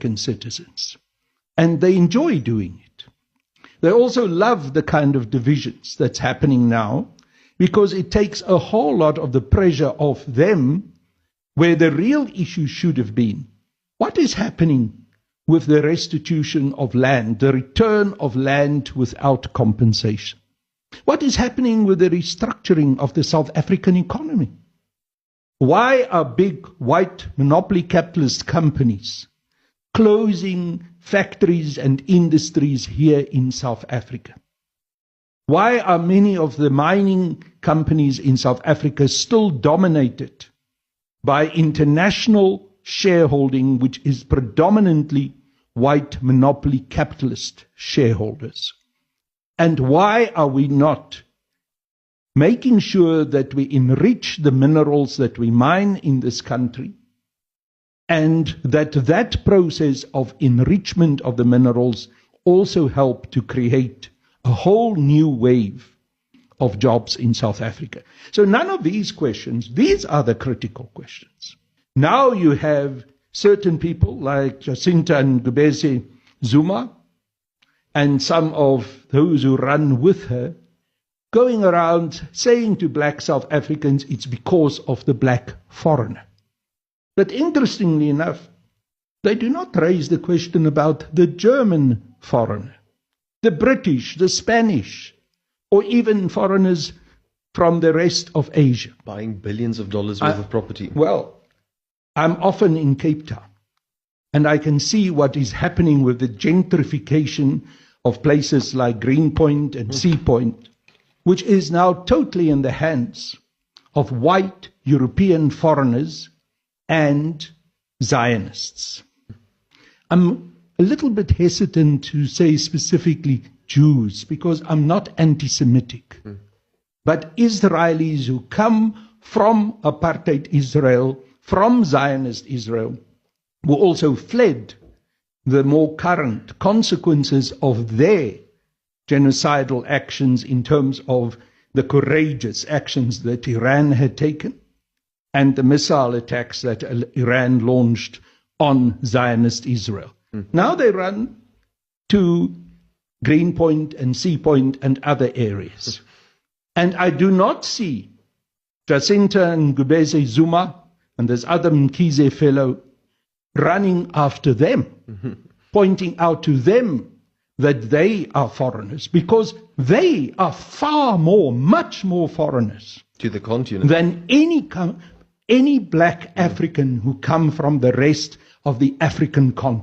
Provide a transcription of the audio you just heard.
African citizens. And they enjoy doing it. They also love the kind of divisions that's happening now, because it takes a whole lot of the pressure off them, where the real issue should have been, what is happening with the restitution of land, the return of land without compensation? What is happening with the restructuring of the South African economy? Why are big white monopoly capitalist companies closing factories and industries here in South Africa? Why are many of the mining companies in South Africa still dominated by international shareholding, which is predominantly white monopoly capitalist shareholders? And why are we not making sure that we enrich the minerals that we mine in this country, and that process of enrichment of the minerals also help to create a whole new wave of jobs in South Africa? So none of these questions, these are the critical questions. Now you have certain people like Jacinta Ngubese Zuma and some of those who run with her going around saying to black South Africans, it's because of the black foreigner. But interestingly enough, they do not raise the question about the German foreigner, the British, the Spanish, or even foreigners from the rest of Asia. Buying billions of dollars worth of property. Well, I'm often in Cape Town, and I can see what is happening with the gentrification of places like Greenpoint and Sea Point, which is now totally in the hands of white European foreigners and Zionists. I'm a little bit hesitant to say specifically Jews, because I'm not anti-Semitic. But Israelis who come from apartheid Israel, from Zionist Israel, who also fled the more current consequences of their genocidal actions in terms of the courageous actions that Iran had taken and the missile attacks that Iran launched on Zionist Israel. Now they run to Greenpoint and Sea Point and other areas. And I do not see Jacinta Ngubese Zuma and this other Mkhize fellow running after them, pointing out to them that they are foreigners, because they are far more, much more foreigners to the continent than any black African who come from the rest of the African continent.